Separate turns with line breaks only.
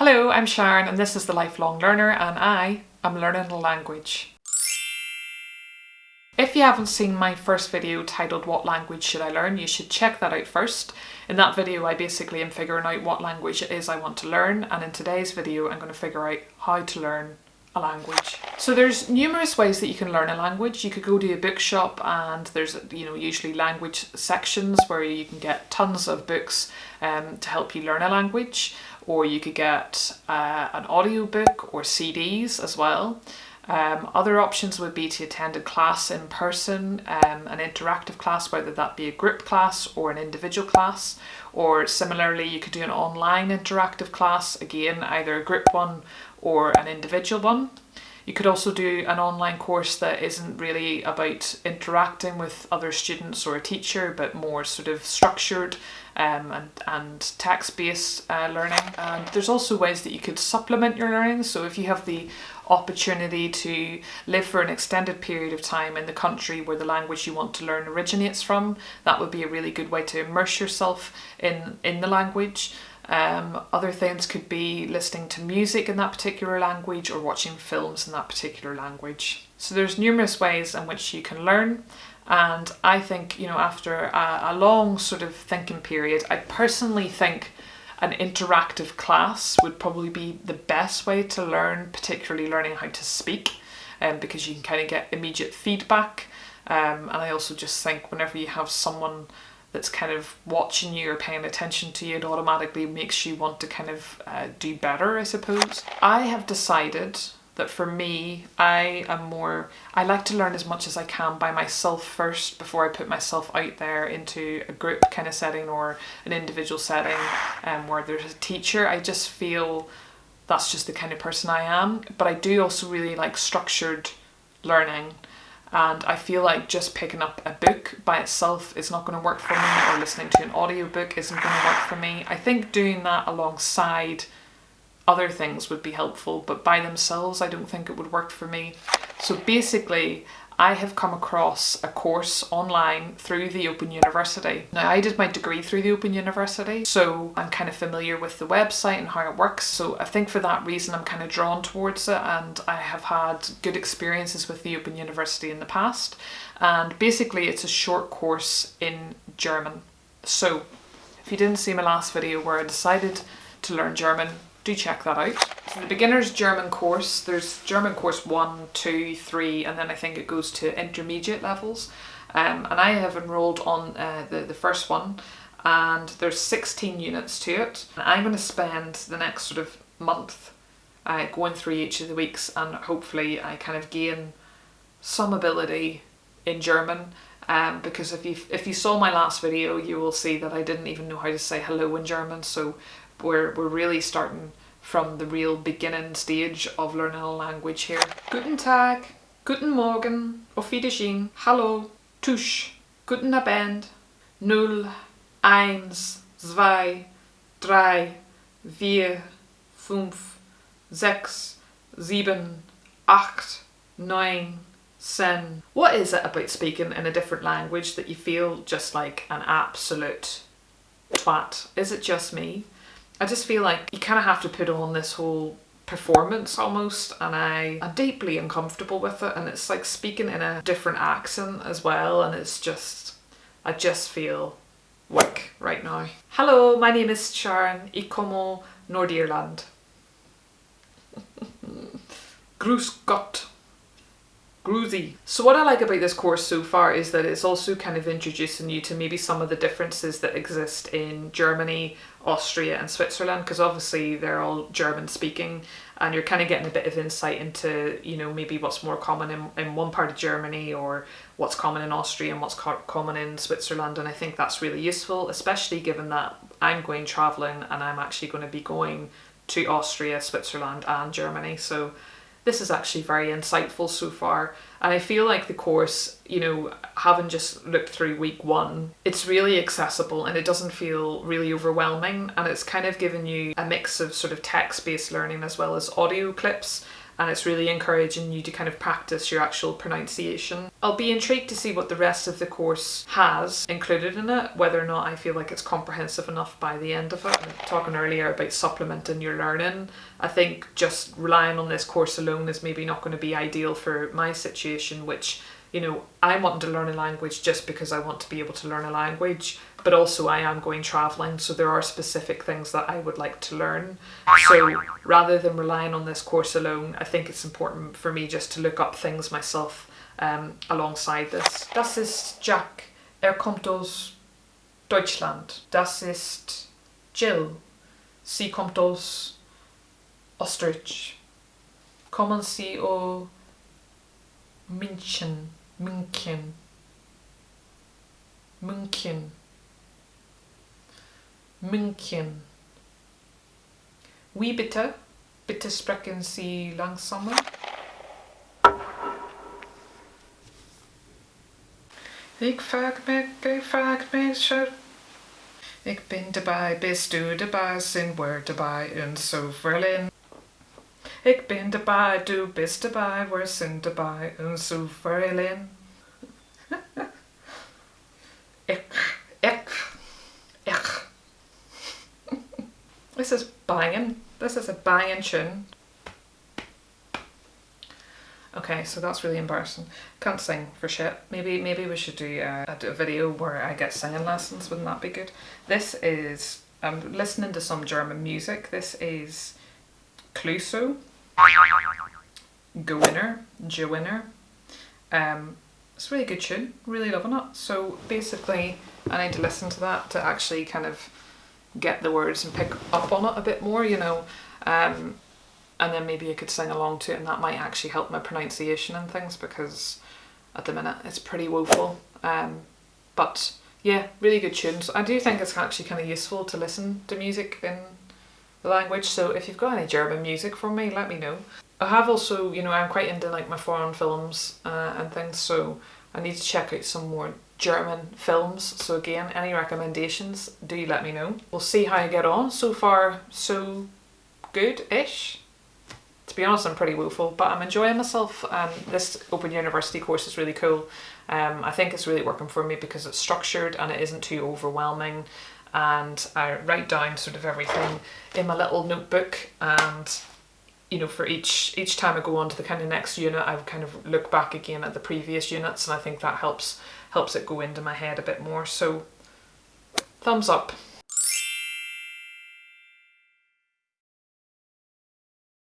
Hello, I'm Sharon and this is The Lifelong Learner and I am learning a language. If you haven't seen my first video titled What Language Should I Learn, you should check that out first. In that video I basically am figuring out what language it is I want to learn, and in today's video I'm going to figure out how to learn a language. So there's numerous ways that you can learn a language. You could go to a bookshop and there's usually language sections where you can get tons of books to help you learn a language, or you could get an audiobook or CDs as well. Other options would be to attend a class in person, an interactive class, whether that be a group class or an individual class, or similarly you could do an online interactive class, again either a group one or an individual one. You could also do an online course that isn't really about interacting with other students or a teacher, but more sort of structured and text-based learning. And there's also ways that you could supplement your learning. So if you have the opportunity to live for an extended period of time in the country where the language you want to learn originates from, that would be a really good way to immerse yourself in the language. Other things could be listening to music in that particular language or watching films in that particular language. So there's numerous ways in which you can learn, and I think, after a long sort of thinking period, I personally think an interactive class would probably be the best way to learn, particularly learning how to speak, because you can kind of get immediate feedback. And I also just think whenever you have someone that's kind of watching you or paying attention to you, it automatically makes you want to kind of do better, I suppose. I have decided that for me, I like to learn as much as I can by myself first before I put myself out there into a group kind of setting or an individual setting where there's a teacher. I just feel that's just the kind of person I am. But I do also really like structured learning. And I feel like just picking up a book by itself is not going to work for me, or listening to an audiobook isn't going to work for me. I think doing that alongside other things would be helpful, but by themselves I don't think it would work for me. So basically I have come across a course online through the Open University. Now I did my degree through the Open University, so I'm kind of familiar with the website and how it works. So I think for that reason I'm kind of drawn towards it, and I have had good experiences with the Open University in the past. And basically it's a short course in German. So if you didn't see my last video where I decided to learn German, do check that out. So the beginner's German course, there's German course 1, 2, 3, and then I think it goes to intermediate levels. And I have enrolled on the first one, and there's 16 units to it. And I'm going to spend the next sort of month going through each of the weeks, and hopefully I kind of gain some ability in German. Because if you saw my last video, you will see that I didn't even know how to say hello in German. So we're really starting from the real beginning stage of learning a language here. Guten Tag, Guten Morgen, Auf Wiedersehen, Hallo, Tusch, Guten Abend, 0, 1, 2, 3, 4, 5, 6, 7, 8, 9, 10. What is it about speaking in a different language that you feel just like an absolute twat? Is it just me? I just feel like you kind of have to put on this whole performance almost, and I'm deeply uncomfortable with it, and it's like speaking in a different accent as well, and it's just, I just feel weak right now. Hello, my name is Sharon, ich komme Nordirland. Grüß Gott. Groovy. So what I like about this course so far is that it's also kind of introducing you to maybe some of the differences that exist in Germany, Austria and Switzerland, because obviously they're all German speaking, and you're kind of getting a bit of insight into, maybe what's more common in one part of Germany, or what's common in Austria and what's common in Switzerland. And I think that's really useful, especially given that I'm going travelling and I'm actually going to be going to Austria, Switzerland and Germany. So this is actually very insightful so far, and I feel like the course, having just looked through week 1, it's really accessible and it doesn't feel really overwhelming, and it's kind of given you a mix of sort of text-based learning as well as audio clips and it's really encouraging you to kind of practice your actual pronunciation. I'll be intrigued to see what the rest of the course has included in it, whether or not I feel like it's comprehensive enough by the end of it. Talking earlier about supplementing your learning, I think just relying on this course alone is maybe not going to be ideal for my situation, which, you know, I'm wanting to learn a language just because I want to be able to learn a language, but also I am going travelling, so there are specific things that I would like to learn. So rather than relying on this course alone, I think it's important for me just to look up things myself alongside this. Das ist Jack. Kommt aus Deutschland. Das ist Jill. Sie kommt aus Österreich. Kommen Sie aus München. München. München. München. Wie bitte? Bitte sprechen Sie langsamer. Ich frag mich schon. Ich bin dabei, bist du dabei, sind wir dabei und so Berlin. Ich bin dabei, du bist dabei, wir sind dabei und so Berlin. Ich. This is banging. This is a banging tune. Okay, so that's really embarrassing. Can't sing for shit. Maybe we should do a video where I get singing lessons. Wouldn't that be good? This is, I'm listening to some German music. This is Cluso. Gewinner. It's a really good tune. Really loving it. So basically, I need to listen to that to actually kind of get the words and pick up on it a bit more, you know, and then maybe I could sing along to it, and that might actually help my pronunciation and things, because at the minute it's pretty woeful. But yeah, really good tunes. I do think it's actually kind of useful to listen to music in the language, so if you've got any German music for me, let me know. I have also, you know, I'm quite into like my foreign films and things, so I need to check out some more German films. So again, any recommendations, do let me know. We'll see how I get on. So far, so good-ish. To be honest, I'm pretty woeful, but I'm enjoying myself. This Open University course is really cool. I think it's really working for me because it's structured and it isn't too overwhelming, and I write down sort of everything in my little notebook, and you know, for each time I go on to the kind of next unit, I kind of look back again at the previous units, and I think that helps it go into my head a bit more. So thumbs up.